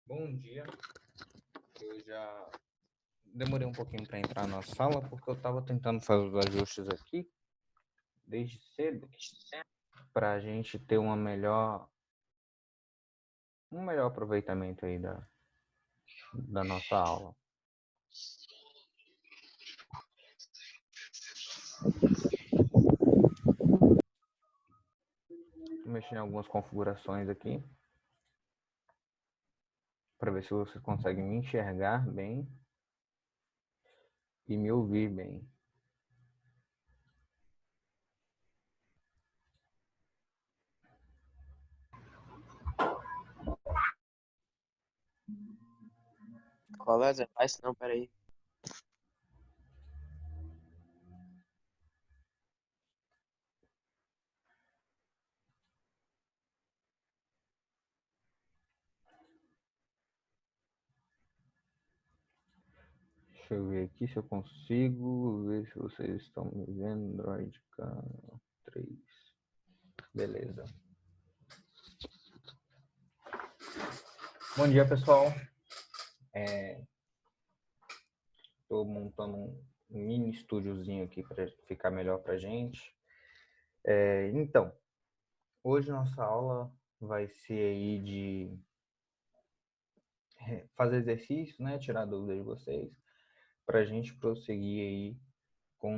Bom dia. Eu já demorei um pouquinho para entrar na sala porque eu estava tentando fazer os ajustes aqui desde cedo para a gente ter um melhor aproveitamento aí da nossa aula. Vou mexer em algumas configurações aqui para ver se você consegue me enxergar bem e me ouvir bem. Colégio, faz não, peraí. Deixa eu ver aqui se eu consigo ver se vocês estão me vendo. Android K3. Beleza. Bom dia, pessoal. Estou montando um mini estúdiozinho aqui para ficar melhor para a gente. Então, hoje nossa aula vai ser aí de fazer exercício, né? Tirar dúvidas de vocês, para a gente prosseguir aí com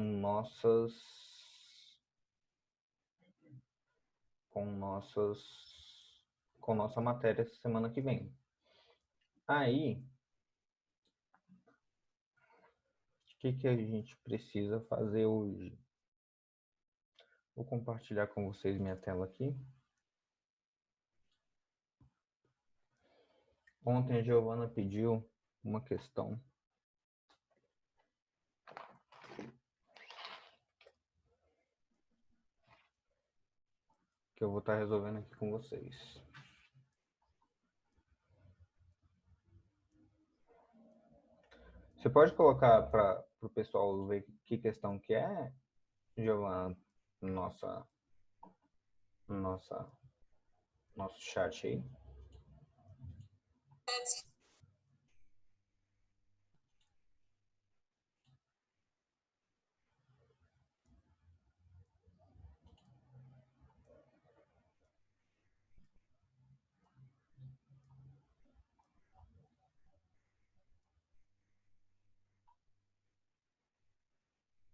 nossa matéria semana que vem. Aí, o que a gente precisa fazer hoje? Vou compartilhar com vocês minha tela aqui. Ontem a Giovana pediu uma questão que eu vou estar resolvendo aqui com vocês. Você pode colocar para o pessoal ver que questão que é, Giovana, nosso chat aí?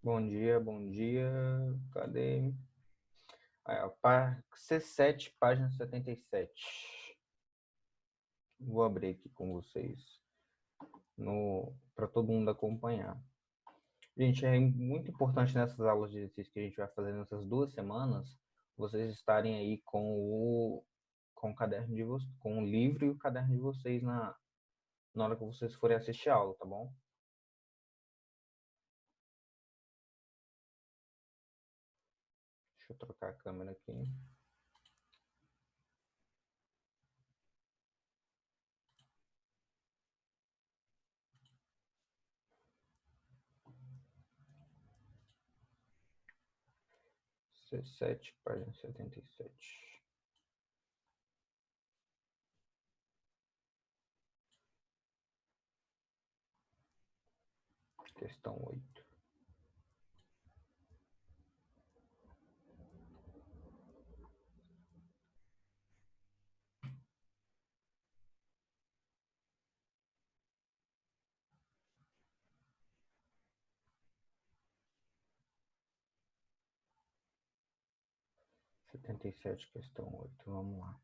Bom dia, bom dia. Cadê? C7, página 77. Vou abrir aqui com vocês para todo mundo acompanhar. Gente, é muito importante nessas aulas de exercício que a gente vai fazer nessas 2 semanas, vocês estarem aí com o caderno de vocês, com o livro e o caderno de vocês na hora que vocês forem assistir a aula, tá bom? Deixa eu trocar a câmera aqui. C7, página 77. Questão 8. Setenta e sete, questão 8. Vamos lá.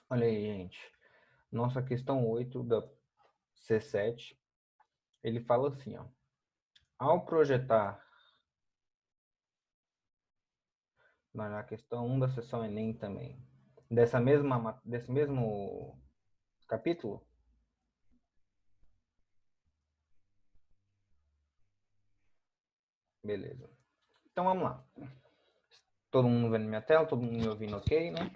Olha aí, gente. Nossa questão 8 da C7, ele fala assim, ó. Ao projetar na questão 1 da sessão Enem também, desse mesmo capítulo, beleza. Então vamos lá. Todo mundo vendo minha tela, todo mundo me ouvindo ok, né?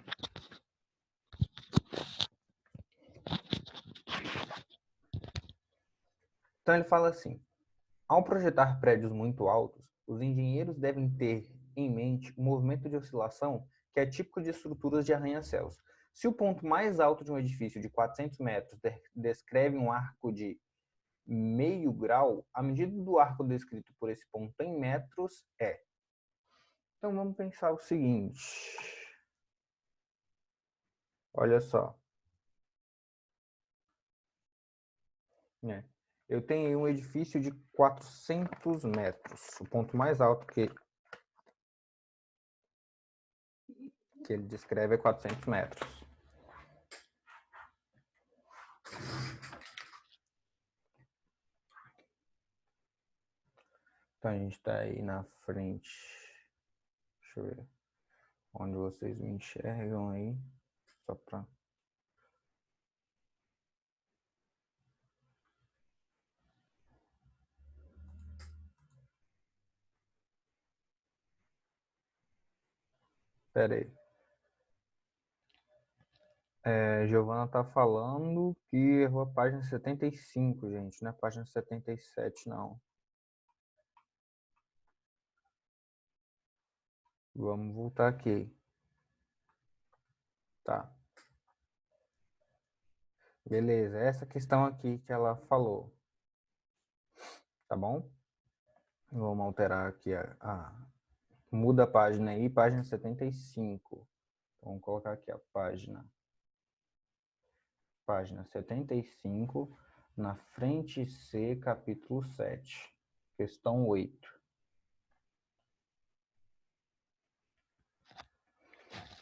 Então ele fala assim: ao projetar prédios muito altos, os engenheiros devem ter em mente o movimento de oscilação que é típico de estruturas de arranha-céus. Se o ponto mais alto de um edifício de 400 metros descreve um arco de meio grau, a medida do arco descrito por esse ponto em metros é. Então vamos pensar o seguinte. Olha só. Eu tenho um edifício de 400 metros. O ponto mais alto que ele descreve é 400 metros. Então a gente está aí na frente. Deixa eu ver onde vocês me enxergam aí. Só para. Espera aí. Giovana tá falando que errou a página 75, gente. Não é a página 77, não. Vamos voltar aqui. Tá. Beleza. Essa questão aqui que ela falou. Tá bom? Vamos alterar aqui muda a página aí, página 75. Vamos colocar aqui a página 75, na frente C, capítulo 7, questão 8.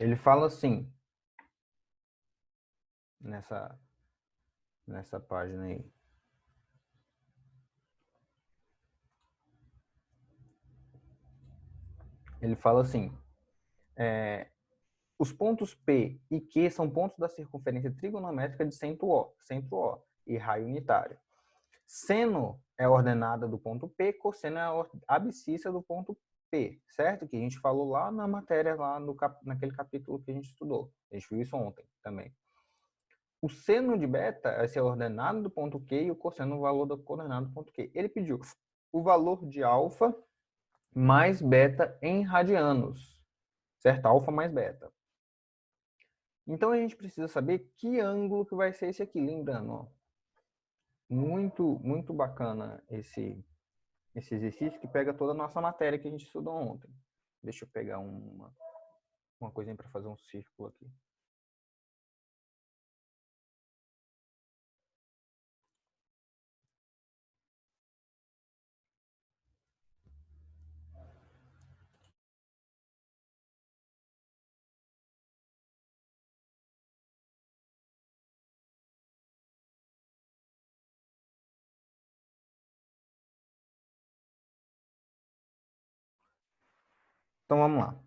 Ele fala assim, nessa página aí. Ele fala assim, os pontos P e Q são pontos da circunferência trigonométrica de centro O e raio unitário. Seno é a ordenada do ponto P, cosseno é a abscissa do ponto P, certo? Que a gente falou lá na matéria, lá naquele capítulo que a gente estudou. A gente viu isso ontem também. O seno de beta é ser a ordenada do ponto Q e o cosseno o valor da coordenada do ponto Q. Ele pediu o valor de alfa mais beta em radianos, certo? Alfa mais beta. Então a gente precisa saber que ângulo que vai ser esse aqui, lembrando, ó, muito bacana esse exercício que pega toda a nossa matéria que a gente estudou ontem. Deixa eu pegar uma coisinha para fazer um círculo aqui. Então vamos lá.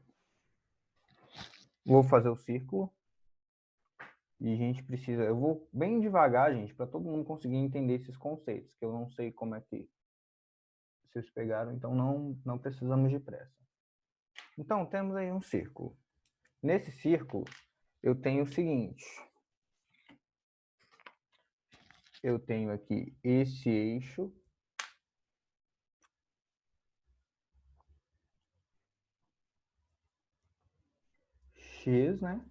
Vou fazer o círculo. E a gente precisa... Eu vou bem devagar, gente, para todo mundo conseguir entender esses conceitos, que eu não sei como é que vocês pegaram, então não precisamos de pressa. Então, temos aí um círculo. Nesse círculo, eu tenho o seguinte. Eu tenho aqui esse eixo. X, né?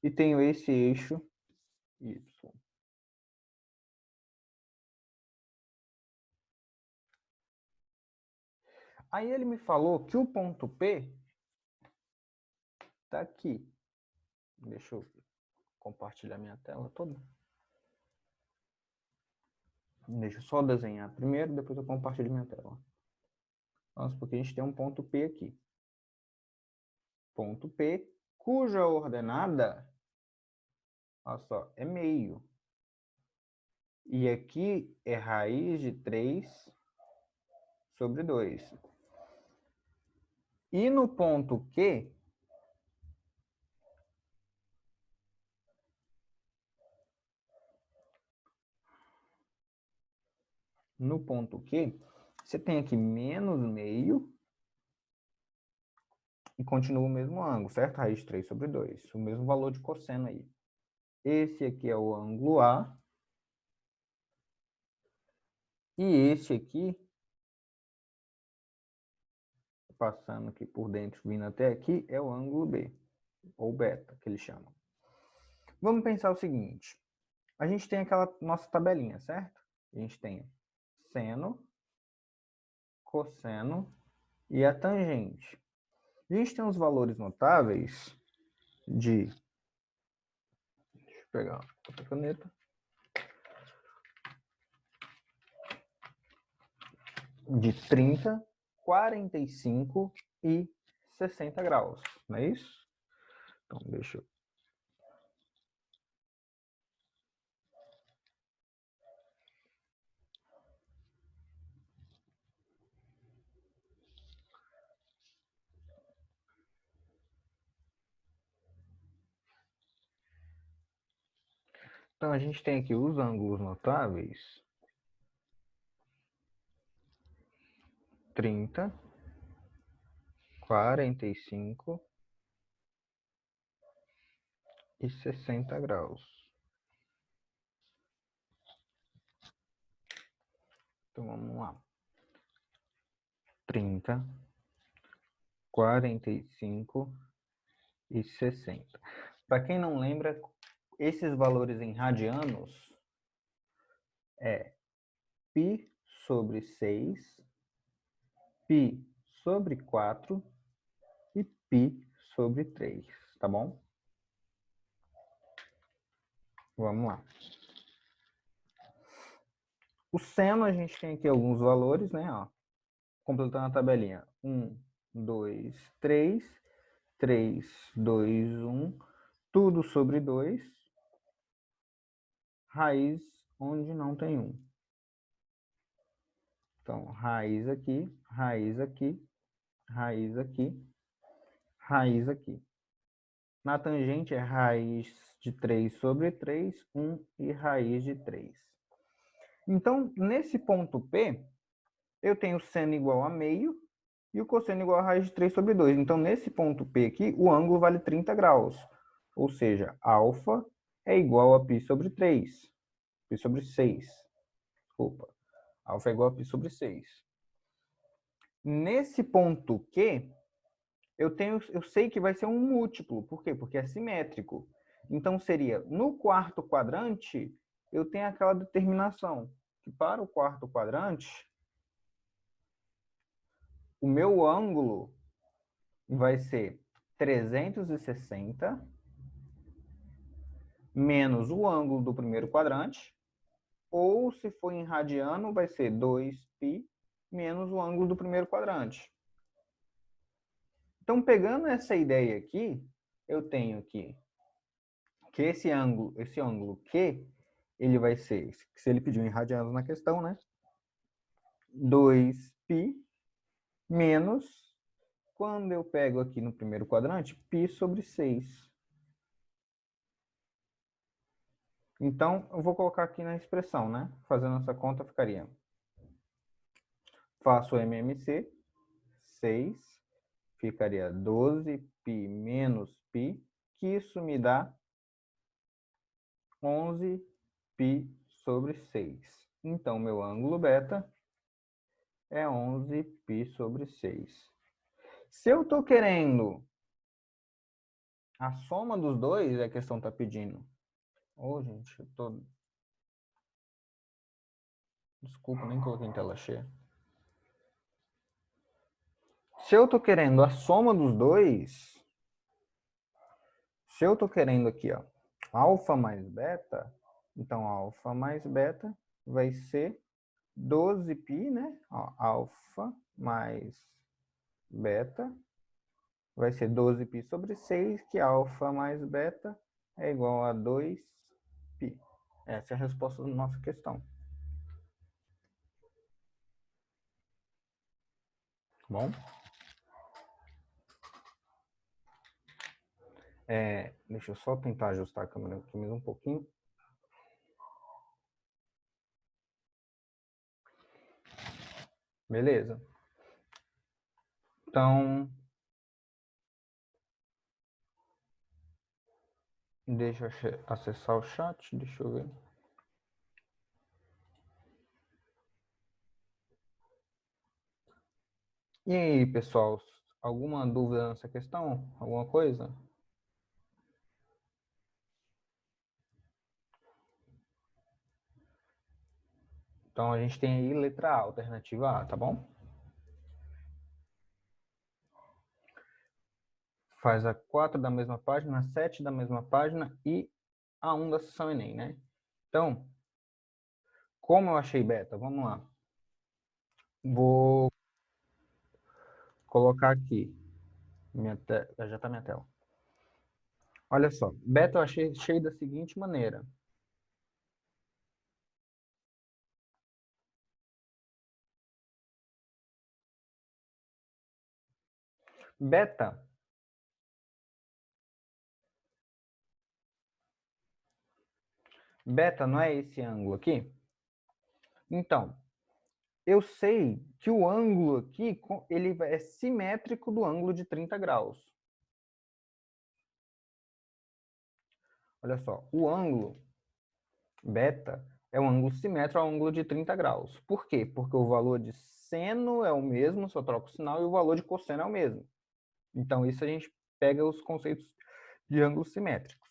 E tenho esse eixo Y. Aí ele me falou que o ponto P está aqui. Deixa eu compartilhar minha tela toda. Deixa eu só desenhar primeiro, depois eu compartilho minha tela. Nossa, porque a gente tem um ponto P aqui. Ponto P, cuja ordenada, olha só, é meio. E aqui é raiz de 3 sobre 2. E no ponto Q, você tem aqui menos meio E continua o mesmo ângulo, certo? Raiz de 3 sobre 2. O mesmo valor de cosseno aí. Esse aqui é o ângulo A. E esse aqui, passando aqui por dentro, vindo até aqui, é o ângulo B, ou beta, que eles chamam. Vamos pensar o seguinte. A gente tem aquela nossa tabelinha, certo? A gente tem seno, cosseno e a tangente. A gente tem os valores notáveis de... Deixa eu pegar outra caneta. De 30, 45 e 60 graus, não é isso? Então, deixa eu... Então, a gente tem aqui os ângulos notáveis. 30, 45 e 60 graus. Então, vamos lá. 30, 45 e 60. Para quem não lembra, esses valores em radianos é π sobre 6, π sobre 4 e π sobre 3, tá bom? Vamos lá. O seno, a gente tem aqui alguns valores, né? Ó, completando a tabelinha. 1, 2, 3, 3, 2, 1, tudo sobre 2, raiz onde não tem 1. Então, raiz aqui, raiz aqui, raiz aqui, raiz aqui. Na tangente é raiz de 3 sobre 3, 1 e raiz de 3. Então, nesse ponto P, eu tenho seno igual a meio e o cosseno igual a raiz de 3 sobre 2. Então, nesse ponto P aqui, o ângulo vale 30 graus. Ou seja, alfa é igual a π sobre 3. π sobre 6. Desculpa. Alfa é igual a π sobre 6. Nesse ponto Q, eu sei que vai ser um múltiplo. Por quê? Porque é simétrico. Então, seria, no quarto quadrante, eu tenho aquela determinação, que para o quarto quadrante, o meu ângulo vai ser 360 menos o ângulo do primeiro quadrante, ou se for em radiano, vai ser 2π menos o ângulo do primeiro quadrante. Então, pegando essa ideia aqui, eu tenho que esse ângulo Q, ele vai ser, se ele pediu em radianos na questão, né? 2π menos, quando eu pego aqui no primeiro quadrante, π sobre 6. Então, eu vou colocar aqui na expressão, né? Fazendo essa conta, ficaria... Faço o MMC, 6, ficaria 12π menos π, que isso me dá 11π sobre 6. Então, meu ângulo beta é 11π sobre 6. Se eu estou querendo a soma dos dois, a questão está pedindo. Ô, gente, eu tô... Desculpa, nem coloquei em tela cheia. Se eu estou querendo a soma dos dois, se eu estou querendo aqui, ó, alfa mais beta, então alfa mais beta vai ser 12π, né? Ó, alfa mais beta vai ser 12π sobre 6, que alfa mais beta é igual a 2π. Essa é a resposta da nossa questão. Bom? Deixa eu só tentar ajustar a câmera aqui mais um pouquinho. Beleza. Então, Deixa eu acessar o chat, deixa eu ver. E aí, pessoal, alguma dúvida nessa questão? Alguma coisa? Então, a gente tem aí letra A, alternativa A, tá bom? Faz a 4 da mesma página, a 7 da mesma página e a 1 da sessão Enem, né? Então, como eu achei beta? Vamos lá. Vou colocar aqui. Já está minha tela. Olha só, beta eu achei da seguinte maneira. Beta não é esse ângulo aqui? Então, eu sei que o ângulo aqui ele é simétrico do ângulo de 30 graus. Olha só, o ângulo beta é um ângulo simétrico ao ângulo de 30 graus. Por quê? Porque o valor de seno é o mesmo, só troca o sinal, e o valor de cosseno é o mesmo. Então, isso a gente pega os conceitos de ângulos simétricos.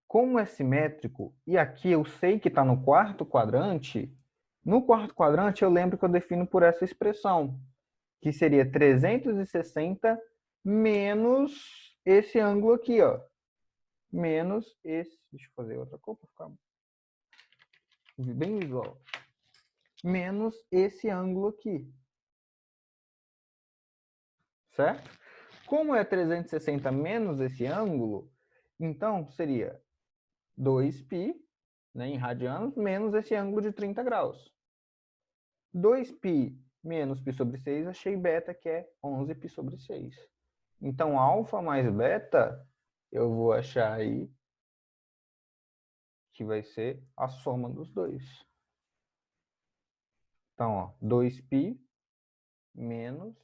Como é simétrico, e aqui eu sei que está no quarto quadrante, no quarto quadrante eu lembro que eu defino por essa expressão, que seria 360 menos esse ângulo aqui, ó. Menos esse... Deixa eu fazer outra cor para ficar bem visual. Menos esse ângulo aqui. Certo? Como é 360 menos esse ângulo, então seria 2π, né, em radianos, menos esse ângulo de 30 graus. 2π menos π sobre 6, achei beta, que é 11π sobre 6. Então, alfa mais beta, eu vou achar aí que vai ser a soma dos dois. Então, ó, 2π menos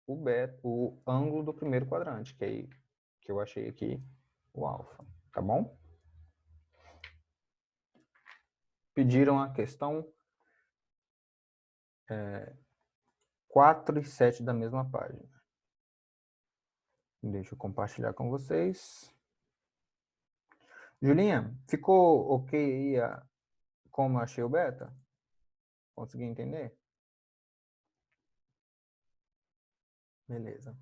o beta, o ângulo do primeiro quadrante, que eu achei aqui o alfa, tá bom? Pediram a questão 4 e 7 da mesma página. Deixa eu compartilhar com vocês. Julinha, ficou ok aí como eu achei o beta? Consegui entender? Beleza.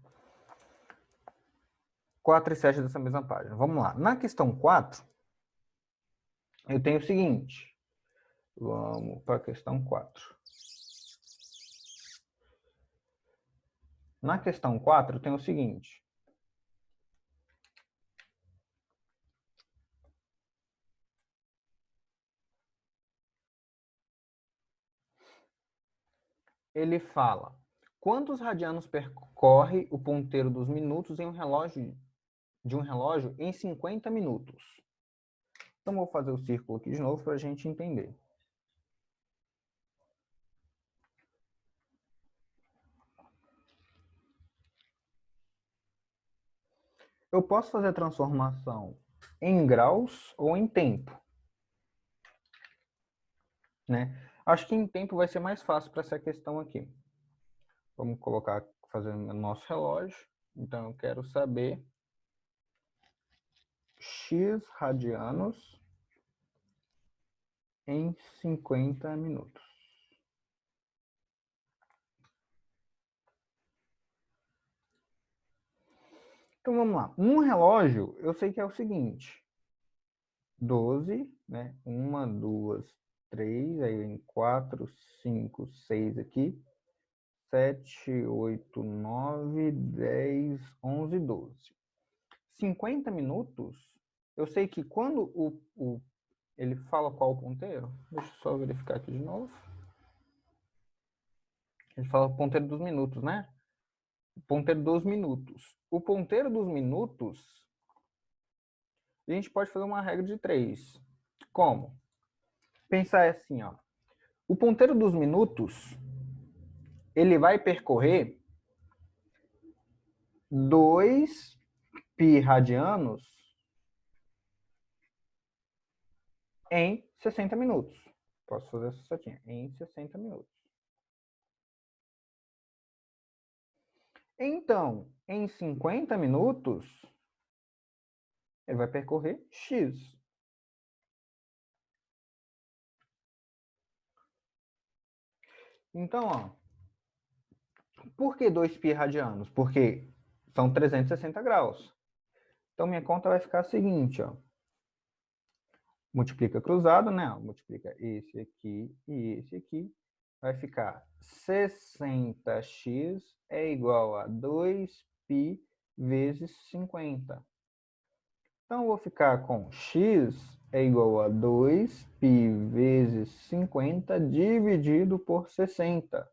4 e 7 dessa mesma página. Vamos lá. Na questão 4, eu tenho o seguinte. Vamos para a questão 4. Na questão 4, eu tenho o seguinte. Ele fala: quantos radianos percorre o ponteiro dos minutos em um relógio em 50 minutos? Então, vou fazer o círculo aqui de novo para a gente entender. Eu posso fazer a transformação em graus ou em tempo, né? Acho que em tempo vai ser mais fácil para essa questão aqui. Vamos colocar, fazendo o nosso relógio. Então, eu quero saber x radianos em 50 minutos. Então, vamos lá. Um relógio, eu sei que é o seguinte. 12, né? 1, 2, 3, aí vem 4, 5, 6 aqui. 7, 8, 9, 10, 11, 12. 50 minutos, eu sei que quando ele fala qual o ponteiro, deixa eu só verificar aqui de novo. Ele fala o ponteiro dos minutos, né? O ponteiro dos minutos. O ponteiro dos minutos, a gente pode fazer uma regra de 3. Como? Pensar assim, ó. O ponteiro dos minutos, ele vai percorrer 2π radianos em 60 minutos. Posso fazer essa setinha, em 60 minutos. Então, em 50 minutos, ele vai percorrer x. Então, ó, por que 2π radianos? Porque são 360 graus. Então, minha conta vai ficar a seguinte, ó. Multiplica cruzado, né? Multiplica esse aqui e esse aqui. Vai ficar 60x é igual a 2π vezes 50. Então, eu vou ficar com x é igual a 2π vezes 50 dividido por 60.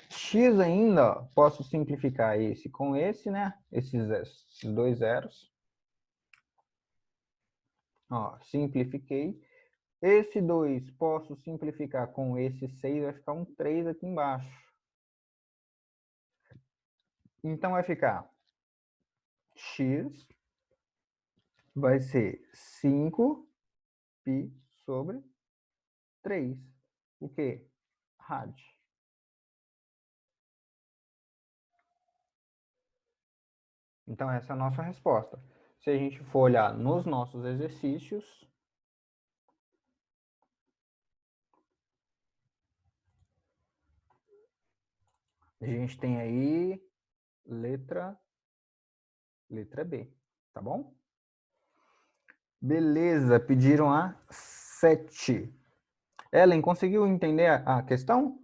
X ainda, ó, posso simplificar esse com esse, né? Esses dois zeros. Ó, simplifiquei. Esse 2 posso simplificar com esse 6, vai ficar um 3 aqui embaixo. Então, vai ficar x vai ser 5π sobre 3. O quê? Rad. Então, essa é a nossa resposta. Se a gente for olhar nos nossos exercícios, a gente tem aí letra B, tá bom? Beleza, pediram a 7. Ellen, conseguiu entender a questão?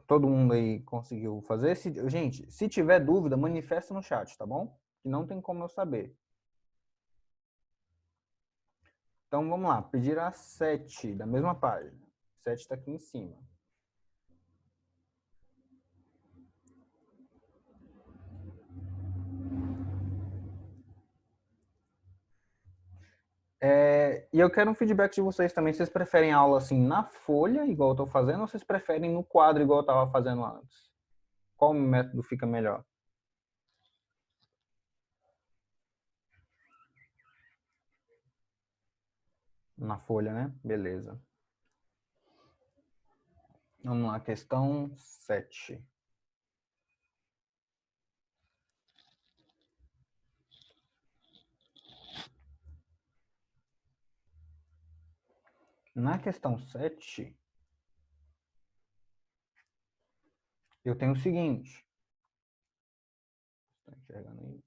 Todo mundo aí conseguiu fazer? Gente, se tiver dúvida, manifesta no chat, tá bom? Que não tem como eu saber. Então, vamos lá. Pedir a 7, da mesma página. 7 está aqui em cima. E eu quero um feedback de vocês também. Vocês preferem aula assim na folha, igual eu estou fazendo, ou vocês preferem no quadro, igual eu estava fazendo antes? Qual método fica melhor? Na folha, né? Beleza. Vamos lá, questão 7. Na questão 7, eu tenho o seguinte. Está enxergando aí?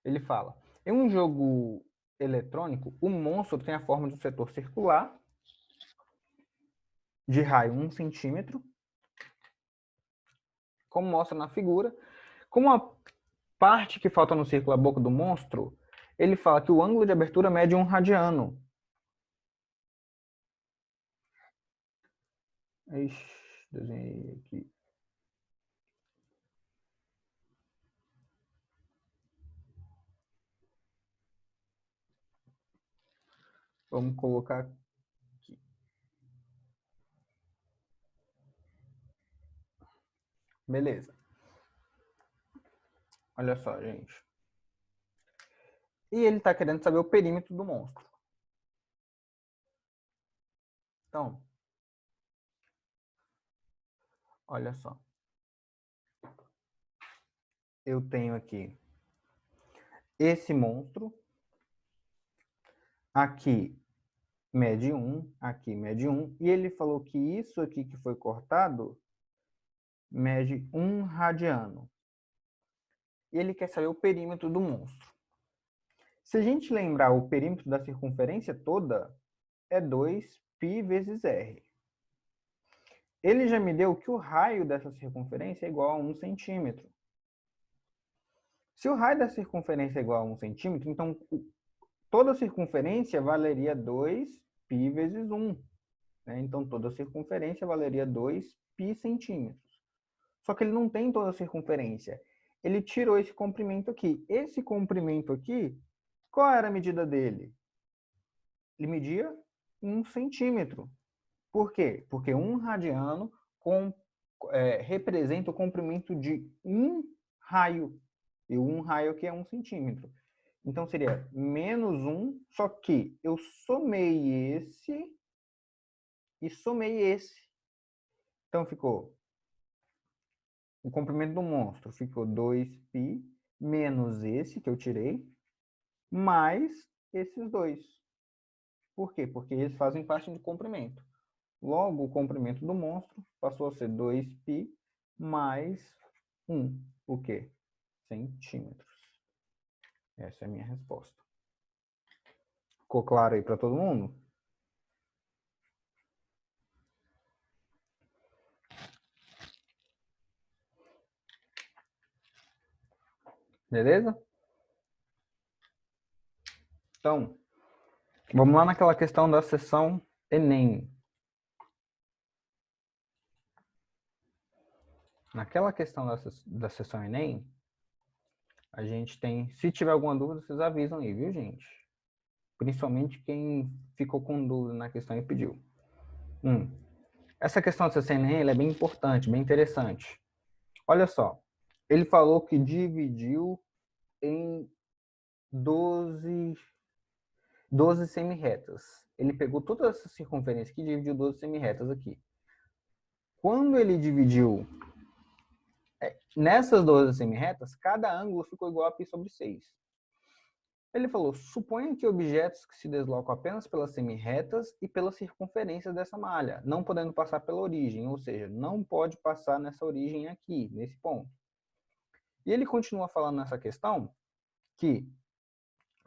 Ele fala, em um jogo eletrônico, o monstro tem a forma de um setor circular, de raio 1 centímetro, como mostra na figura. Como a parte que falta no círculo é a boca do monstro, ele fala que o ângulo de abertura mede 1 radiano. Ixi, desenhei aqui. Vamos colocar aqui. Beleza. Olha só, gente. E ele está querendo saber o perímetro do monstro. Então, olha só. Eu tenho aqui esse monstro. Aqui mede 1, aqui mede 1. E ele falou que isso aqui que foi cortado mede 1 radiano. E ele quer saber o perímetro do monstro. Se a gente lembrar o perímetro da circunferência toda, é 2π vezes r. Ele já me deu que o raio dessa circunferência é igual a 1 centímetro. Se o raio da circunferência é igual a 1 centímetro, então toda a circunferência valeria 2π vezes 1. Né? Então toda a circunferência valeria 2π centímetros. Só que ele não tem toda a circunferência. Ele tirou esse comprimento aqui. Esse comprimento aqui, qual era a medida dele? Ele media 1 centímetro. Por quê? Porque 1 radiano representa o comprimento de um raio. E um raio aqui é 1 centímetro. Então, seria menos 1, só que eu somei esse e somei esse. Então, ficou o comprimento do monstro. Ficou 2π menos esse que eu tirei, mais esses dois. Por quê? Porque eles fazem parte de comprimento. Logo, o comprimento do monstro passou a ser 2π mais 1. O quê? Centímetros. Essa é a minha resposta. Ficou claro aí para todo mundo? Beleza? Então, vamos lá naquela questão da seção Enem. Naquela questão da seção Enem, a gente tem... Se tiver alguma dúvida, vocês avisam aí, viu, gente? Principalmente quem ficou com dúvida na questão e pediu. Essa questão da seção Enem ela é bem importante, bem interessante. Olha só. Ele falou que dividiu em 12 semi-retas. Ele pegou toda essa circunferência aqui e dividiu 12 semi-retas aqui. Quando ele dividiu nessas 12 semi-retas, cada ângulo ficou igual a π sobre 6. Ele falou, suponha que objetos que se deslocam apenas pelas semi-retas e pelas circunferências dessa malha, não podendo passar pela origem, ou seja, não pode passar nessa origem aqui, nesse ponto. E ele continua falando nessa questão que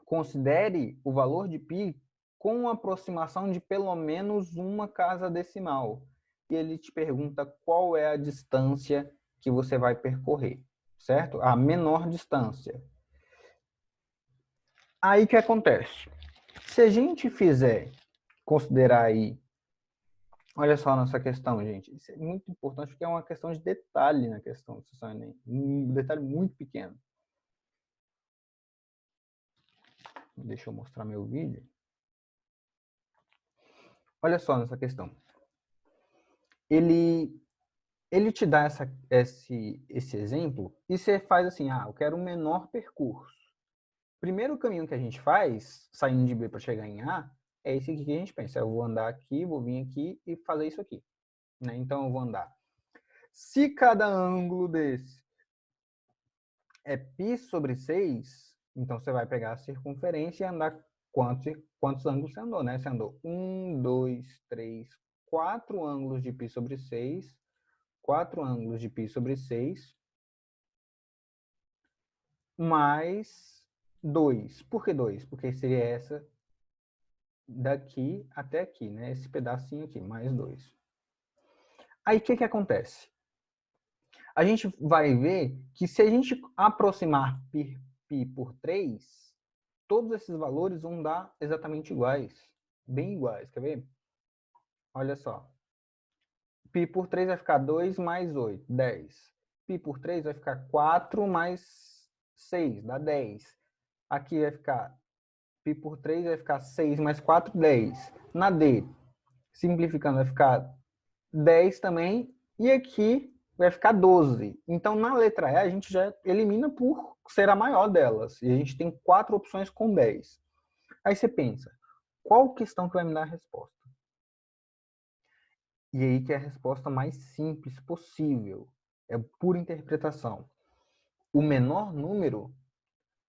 considere o valor de π com aproximação de pelo menos uma casa decimal. E ele te pergunta qual é a distância que você vai percorrer, certo? A menor distância. Aí o que acontece? Se a gente fizer, considerar aí, olha só nossa questão, gente, isso é muito importante porque é uma questão de detalhe na questão do seção Enem, um detalhe muito pequeno. Deixa eu mostrar meu vídeo. Olha só nessa questão. Ele te dá esse exemplo e você faz assim, eu quero um menor percurso. Primeiro caminho que a gente faz, saindo de B para chegar em A, é esse aqui que a gente pensa. Eu vou andar aqui, vou vir aqui e fazer isso aqui. Né? Então, eu vou andar. Se cada ângulo desse é π sobre 6, então você vai pegar a circunferência e andar quantos ângulos você andou, né? Você andou 1, 2, 3, 4 ângulos de π sobre 6, 4 ângulos de π sobre 6, mais 2. Por que 2? Porque seria essa daqui até aqui, né? Esse pedacinho aqui, mais 2. Aí, o que acontece? A gente vai ver que se a gente aproximar π por 3, todos esses valores vão dar exatamente iguais. Bem iguais, quer ver? Olha só. π por 3 vai ficar 2 mais 8, 10. π por 3 vai ficar 4 mais 6, dá 10. Aqui vai ficar π por 3 vai ficar 6 mais 4, 10. Na D, simplificando, vai ficar 10 também. E aqui vai ficar 12. Então, na letra E, a gente já elimina por ser a maior delas. E a gente tem 4 opções com 10. Aí você pensa, qual questão que vai me dar a resposta? E aí que é a resposta mais simples possível. É pura interpretação. O menor número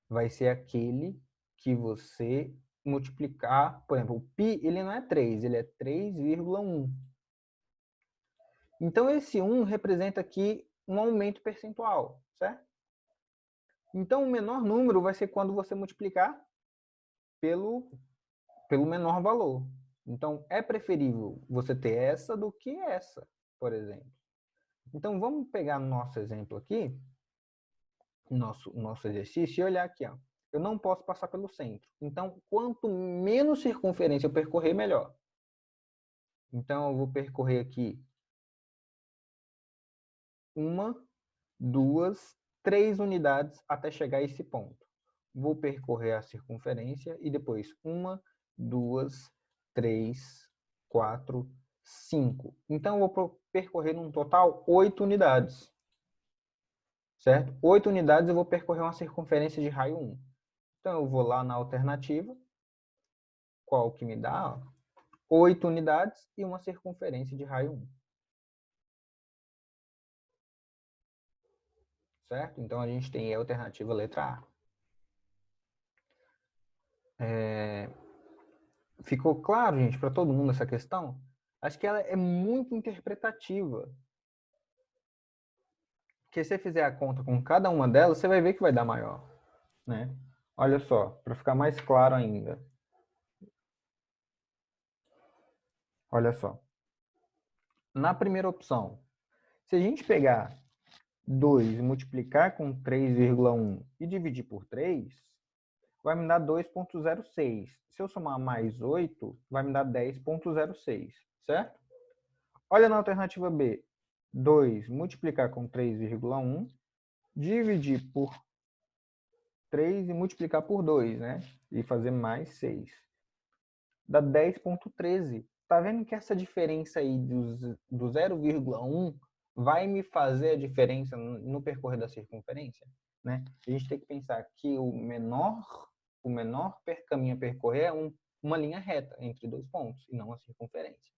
vai ser aquele que você multiplicar. Por exemplo, o π ele não é 3, ele é 3,1. Então, esse 1 representa aqui um aumento percentual, certo? Então, o menor número vai ser quando você multiplicar pelo menor valor. Então, é preferível você ter essa do que essa, por exemplo. Então, vamos pegar nosso exemplo aqui, nosso exercício, e olhar aqui. Ó. Eu não posso passar pelo centro. Então, quanto menos circunferência eu percorrer, melhor. Então, eu vou percorrer aqui 1, 2, 3 unidades até chegar a esse ponto. Vou percorrer a circunferência e depois 1, 2, 3, 4, 5. Então, eu vou percorrer um total 8 unidades. Certo? 8 unidades eu vou percorrer uma circunferência de raio 1. Então, eu vou lá na alternativa, qual que me dá? 8 unidades e uma circunferência de raio 1. Certo? Então, a gente tem a alternativa letra A. Ficou claro, gente, para todo mundo essa questão? Acho que ela é muito interpretativa. Porque se você fizer a conta com cada uma delas, você vai ver que vai dar maior, né? Olha só, para ficar mais claro ainda. Olha só. Na primeira opção, se a gente pegar 2 e multiplicar com 3,1 e dividir por 3, vai me dar 2,06. Se eu somar mais 8, vai me dar 10,06, certo? Olha na alternativa B. 2 multiplicar com 3,1, dividir por 3 e multiplicar por 2, né? E fazer mais 6. Dá 10,13. Tá vendo que essa diferença aí do 0,1 vai me fazer a diferença no percorrer da circunferência, né? A gente tem que pensar que o menor caminho a percorrer é uma linha reta entre dois pontos, e não a circunferência.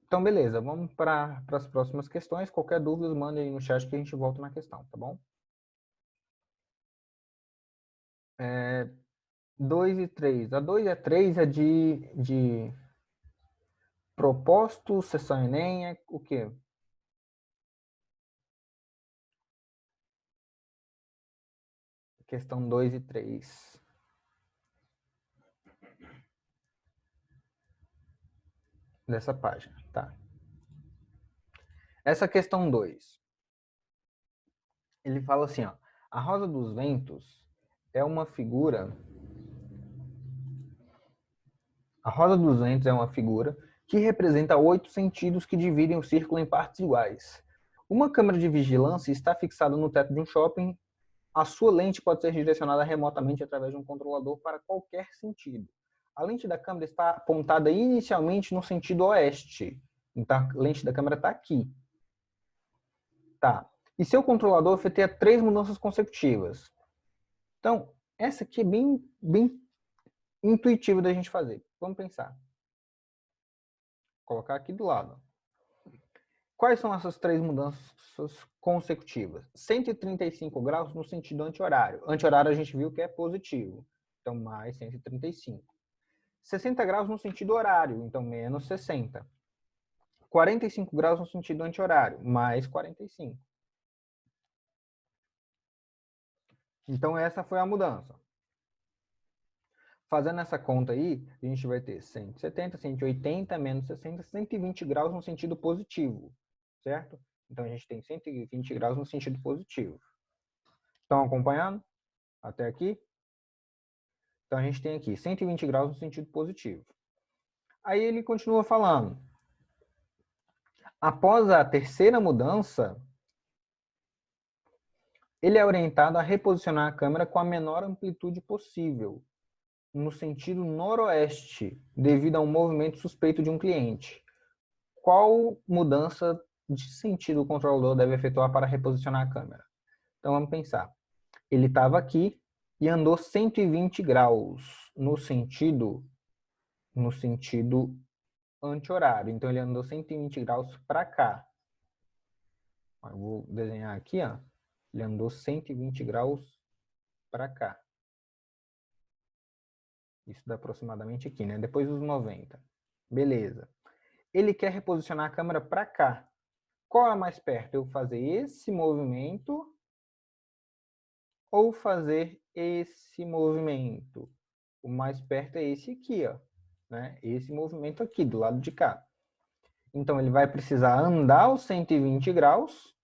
Então, beleza. Vamos para as próximas questões. Qualquer dúvida, manda aí no chat que a gente volta na questão, tá bom? 2 e 3. A 2 e a 3 é de propósito, sessão Enem, é o quê? Questão 2 e 3. Dessa página, tá? Essa questão 2. Ele fala assim, ó. A Rosa dos Ventos é uma figura... A Rosa dos Ventos é uma figura que representa 8 sentidos que dividem o círculo em partes iguais. Uma câmera de vigilância está fixada no teto de um shopping. A sua lente pode ser direcionada remotamente através de um controlador para qualquer sentido. A lente da câmera está apontada inicialmente no sentido oeste. Então, a lente da câmera está aqui. Tá. E seu controlador efetua 3 mudanças consecutivas. Então, essa aqui é bem intuitiva da gente fazer. Vamos pensar. Vou colocar aqui do lado. Quais são essas 3 mudanças consecutivas? 135 graus no sentido anti-horário. Anti-horário a gente viu que é positivo. Então, mais 135. 60 graus no sentido horário. Então, menos 60. 45 graus no sentido anti-horário. Mais 45. Então, essa foi a mudança. Fazendo essa conta aí, a gente vai ter 170, 180, menos 60, 120 graus no sentido positivo, certo? Então, a gente tem 120 graus no sentido positivo. Estão acompanhando? Até aqui? Então, a gente tem aqui 120 graus no sentido positivo. Aí ele continua falando. Após a terceira mudança, ele é orientado a reposicionar a câmera com a menor amplitude possível, no sentido noroeste, devido a um movimento suspeito de um cliente. Qual mudança de sentido o controlador deve efetuar para reposicionar a câmera? Então vamos pensar. Ele estava aqui e andou 120 graus no sentido anti-horário. Então ele andou 120 graus para cá. Eu vou desenhar aqui, ó. Ele andou 120 graus para cá. Isso dá aproximadamente aqui, né? Depois dos 90. Beleza. Ele quer reposicionar a câmera para cá. Qual é mais perto? Eu fazer esse movimento ou fazer esse movimento? O mais perto é esse aqui, ó, né? Esse movimento aqui, do lado de cá. Então, ele vai precisar andar os 120 graus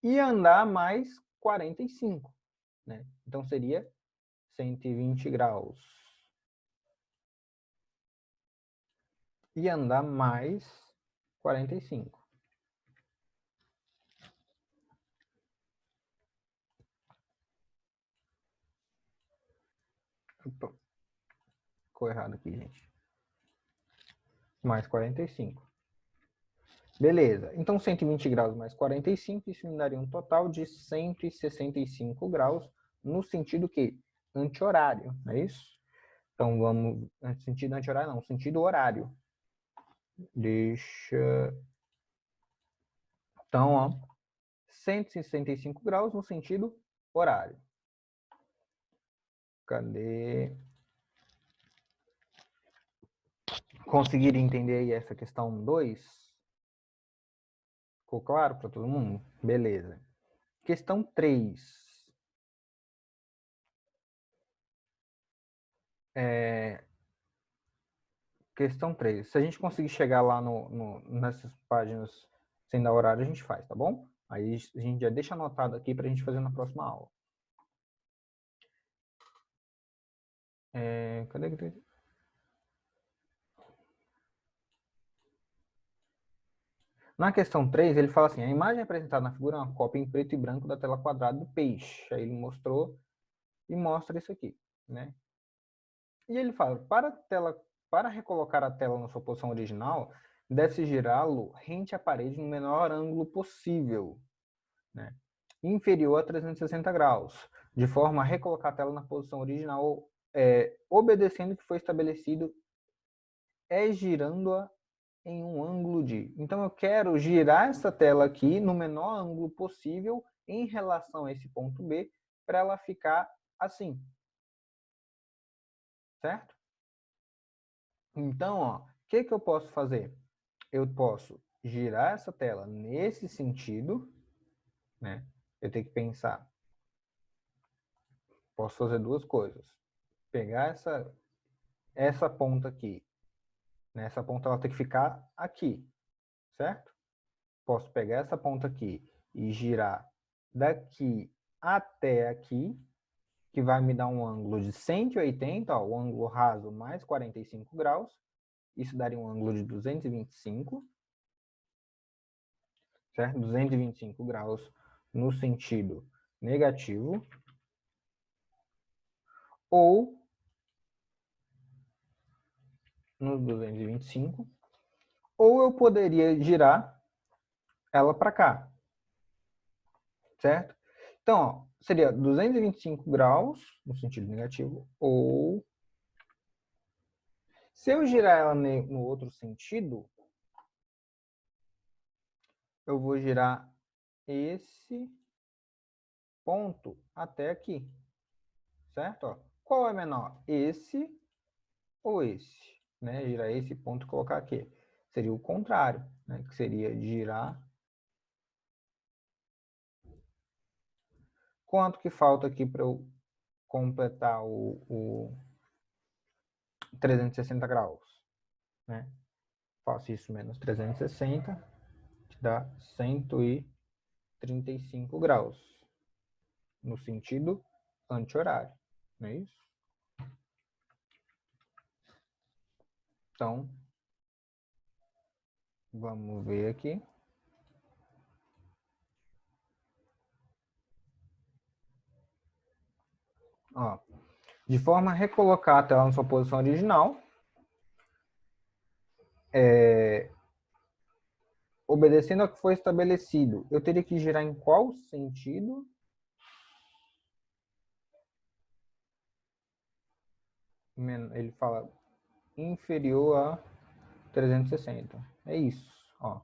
e andar mais 45, né? Então, seria 120 graus e andar mais 45. Opa, ficou errado aqui, gente. Mais 45. Beleza. Então, 120 graus mais 45, isso me daria um total de 165 graus, no sentido que? Anti-horário, não é isso? Então, vamos... Sentido anti-horário não, sentido horário. Deixa... Então, ó, 165 graus no sentido horário. Cadê? Conseguiram entender aí essa questão 2? Ficou claro para todo mundo? Beleza. Questão 3. Questão 3. Se a gente conseguir chegar lá nessas páginas sem dar horário, a gente faz, tá bom? Aí a gente já deixa anotado aqui para a gente fazer na próxima aula. Cadê? Na questão 3, ele fala assim, a imagem apresentada na figura é uma cópia em preto e branco da tela quadrada do peixe. Aí ele mostrou e mostra isso aqui, né? E ele fala, para recolocar a tela na sua posição original, deve-se girá-lo rente à parede no menor ângulo possível, né? Inferior a 360 graus, de forma a recolocar a tela na posição original, obedecendo o que foi estabelecido, girando-a em um ângulo de... Então, eu quero girar essa tela aqui no menor ângulo possível em relação a esse ponto B, para ela ficar assim. Certo? Então, ó, o que eu posso fazer? Eu posso girar essa tela nesse sentido, né? Eu tenho que pensar. Posso fazer duas coisas. Pegar essa ponta aqui. Né? Essa ponta ela tem que ficar aqui, certo? Posso pegar essa ponta aqui e girar daqui até aqui, que vai me dar um ângulo de 180, ó, o ângulo raso mais 45 graus. Isso daria um ângulo de 225, certo? 225 graus no sentido negativo. Ou no 225. Ou eu poderia girar ela para cá, certo? Então, ó, seria 225 graus no sentido negativo, ou se eu girar ela no outro sentido, eu vou girar esse ponto até aqui, certo? Ó, qual é menor? Esse ou esse? Né? Girar esse ponto e colocar aqui. Seria o contrário, né? Que seria girar. Quanto que falta aqui para eu completar o 360 graus? Né? Faço isso menos 360, que dá 135 graus, no sentido anti-horário, não é isso? Então, vamos ver aqui. Ó, de forma a recolocar a tela na sua posição original, obedecendo ao que foi estabelecido, eu teria que girar em qual sentido? Ele fala inferior a 360. É isso, ó.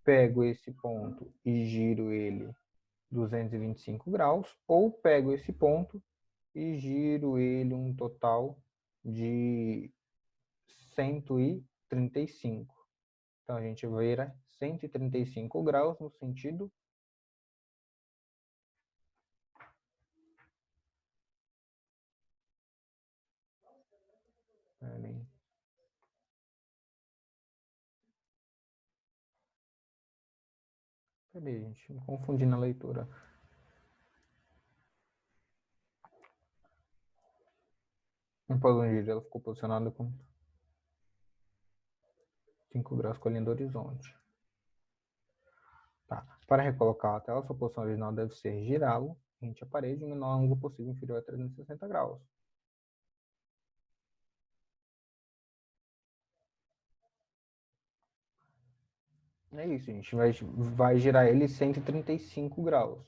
Pego esse ponto e giro ele 225 graus, ou pego esse ponto e giro ele um total de 135. Então, a gente vira 135 graus no sentido... Peraí, gente, me confundi na leitura. Um palangire, ela ficou posicionada com 5 graus colhendo o horizonte. Tá. Para recolocar a tela, sua posição original deve ser girá-lo rente à parede em menor ângulo possível inferior a 360 graus. É isso, a gente vai girar ele 135 graus.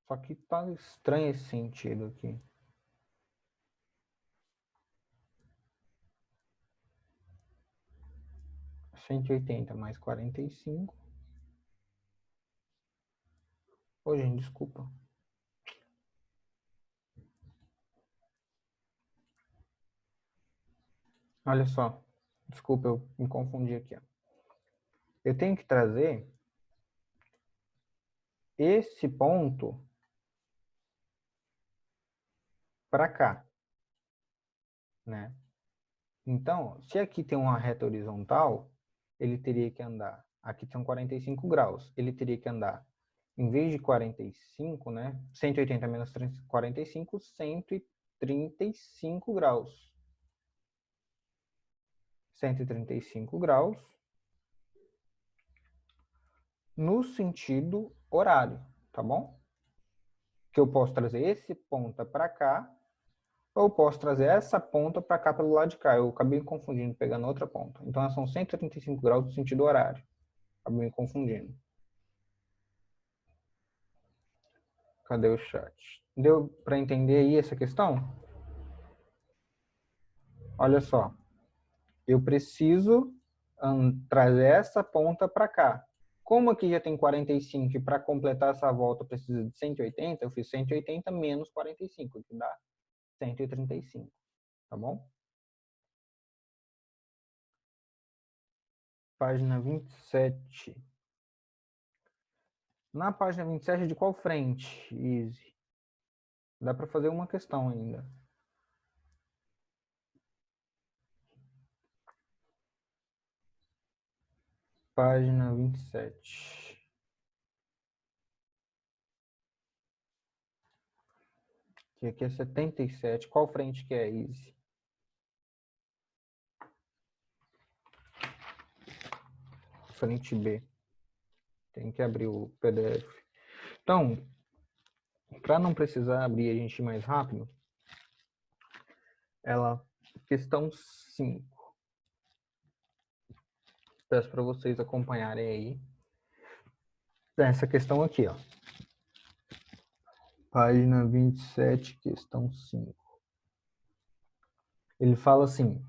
Só que tá estranho esse sentido aqui. Cento e oitenta mais 45. Ô, gente, desculpa. Olha só. Desculpa, eu me confundi aqui. Ó. Eu tenho que trazer esse ponto para cá, né? Então, se aqui tem uma reta horizontal, ele teria que andar, aqui são 45 graus, ele teria que andar, em vez de 45, né? 180 menos 45, 135 graus. 135 graus no sentido horário, tá bom? Que eu posso trazer esse ponta para cá, ou eu posso trazer essa ponta para cá pelo lado de cá. Eu acabei me confundindo, pegando outra ponta. Então, são 135 graus no sentido horário. Acabei me confundindo. Cadê o chat? Deu para entender aí essa questão? Olha só. Eu preciso trazer essa ponta para cá. Como aqui já tem 45 e para completar essa volta precisa de 180, eu fiz 180 menos 45, que dá 135, tá bom? Página 27. Na página 27, de qual frente, Easy? Dá para fazer uma questão ainda. Página 27. Que aqui é 77. Qual frente que é, Easy? Frente B. Tem que abrir o PDF. Então, para não precisar abrir a gente ir mais rápido, questão 5. Peço para vocês acompanharem aí. Essa questão aqui, ó. Página 27, questão 5. Ele fala assim: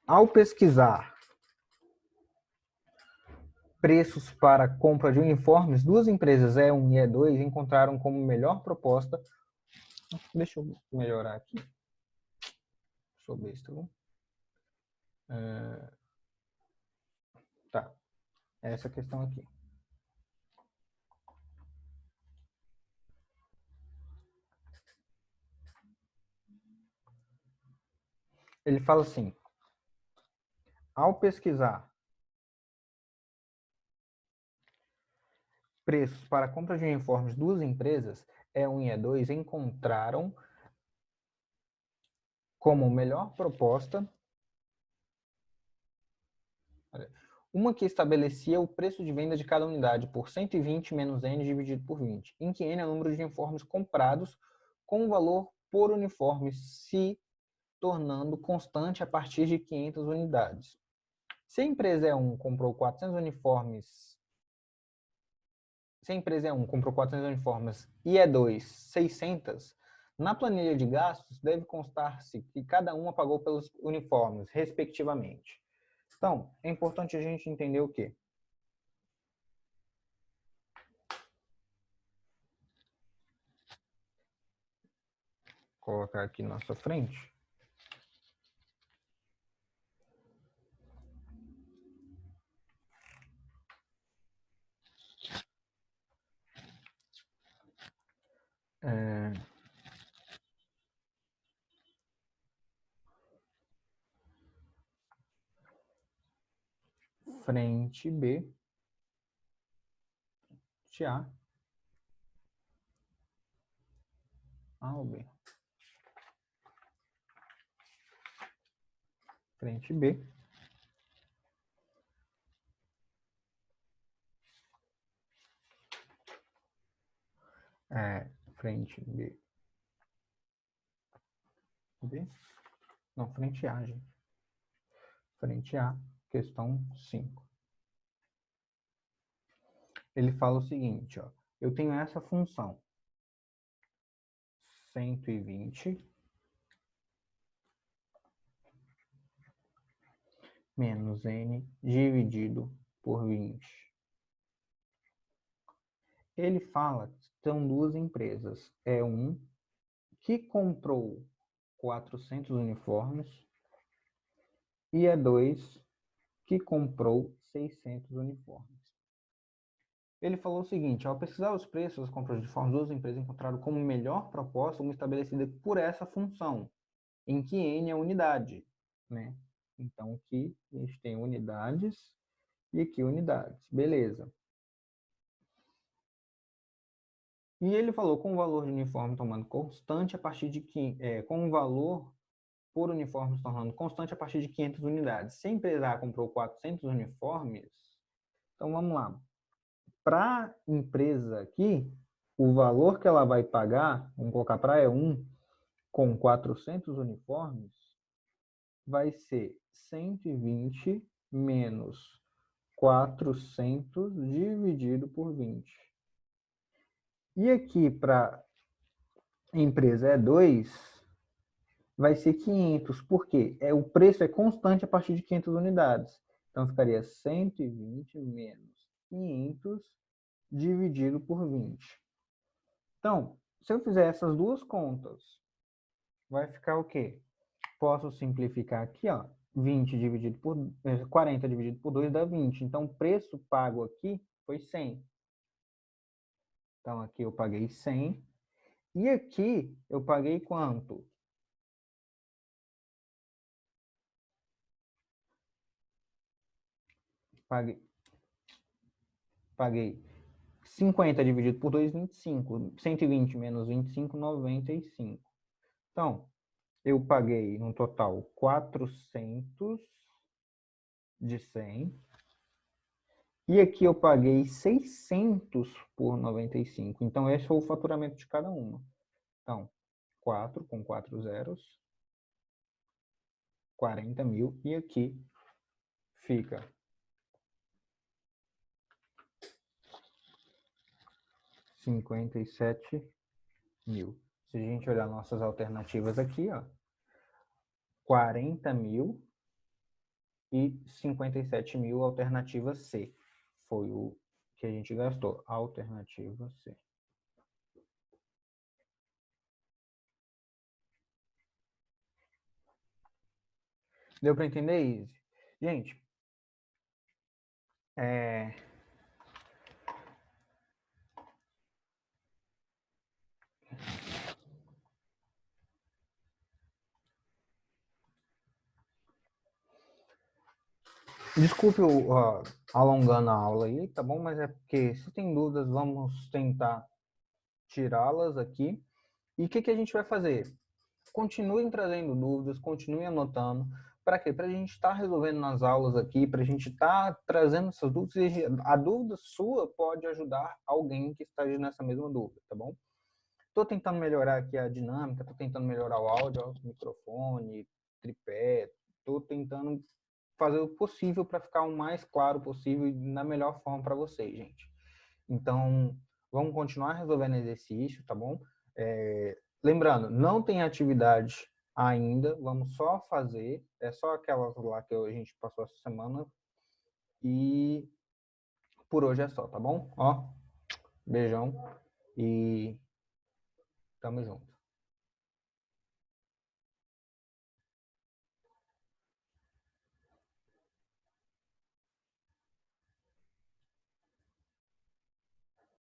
ao pesquisar preços para compra de uniformes, duas empresas, E1 e E2, encontraram como melhor proposta. Deixa eu melhorar aqui. Sou besta, viu? Tá. Essa questão aqui. Ele fala assim: ao pesquisar preços para compra de uniformes, duas empresas, E1 e E2, encontraram como melhor proposta uma que estabelecia o preço de venda de cada unidade por 120 menos N dividido por 20, em que N é o número de uniformes comprados com o valor por uniforme se tornando constante a partir de 500 unidades. Se a empresa E1 comprou 400 uniformes, se a empresa E1 comprou 400 uniformes e E2 600, na planilha de gastos deve constar-se que cada uma pagou pelos uniformes, respectivamente. Então, é importante a gente entender o quê? Vou colocar aqui na nossa frente. Frente B, de A ao B. Frente B. Frente B. B. Não, frente A, gente. Frente A, questão 5. Ele fala o seguinte, ó. Eu tenho essa função. 120 menos n dividido por 20. Ele fala que são duas empresas. É um que comprou 400 uniformes e é dois que comprou 600 uniformes. Ele falou o seguinte, ao pesquisar os preços das compras de uniformes, duas empresas encontraram como melhor proposta uma estabelecida por essa função, em que n é unidade, né? Então, aqui a gente tem unidades e aqui unidades. Beleza. E ele falou com o valor de uniforme tomando constante a partir de com o valor por uniforme se tornando constante a partir de 500 unidades. Se a empresa A comprou 400 uniformes, então vamos lá. Para a empresa aqui, o valor que ela vai pagar, vamos colocar para E1, com 400 uniformes, vai ser 120 menos 400 dividido por 20. E aqui para a empresa E2, vai ser 500. Por quê? O preço é constante a partir de 500 unidades. Então, ficaria 120 menos 500 dividido por 20. Então, se eu fizer essas duas contas, vai ficar o quê? Posso simplificar aqui, ó. 40 dividido por 2 dá 20. Então, o preço pago aqui foi 100. Então, aqui eu paguei 100. E aqui eu paguei quanto? Paguei 50 dividido por 2, 25. 120 menos 25, 95. Então, eu paguei no total 400 de 100. E aqui eu paguei 600 por 95. Então, esse foi o faturamento de cada uma. Então, 4 com 4 zeros, 40 mil. E aqui fica 57 mil. Se a gente olhar nossas alternativas aqui, ó, 40 mil e 57 mil, alternativa C. Foi o que a gente gastou. Alternativa C. Deu para entender, Izzy? Gente, desculpe alongando a aula aí, tá bom? Mas é porque se tem dúvidas, vamos tentar tirá-las aqui. E o que a gente vai fazer? Continuem trazendo dúvidas, continuem anotando. Para quê? Para a gente estar resolvendo nas aulas aqui, para a gente estar trazendo essas dúvidas. E a dúvida sua pode ajudar alguém que esteja nessa mesma dúvida, tá bom? Estou tentando melhorar aqui a dinâmica, estou tentando melhorar o áudio, o microfone, tripé. Estou tentando fazer o possível para ficar o mais claro possível e na melhor forma para vocês, gente. Então, vamos continuar resolvendo exercício, tá bom? Lembrando, não tem atividade ainda, vamos só fazer, é só aquelas lá que a gente passou essa semana e por hoje é só, tá bom? Ó, beijão e tamo junto.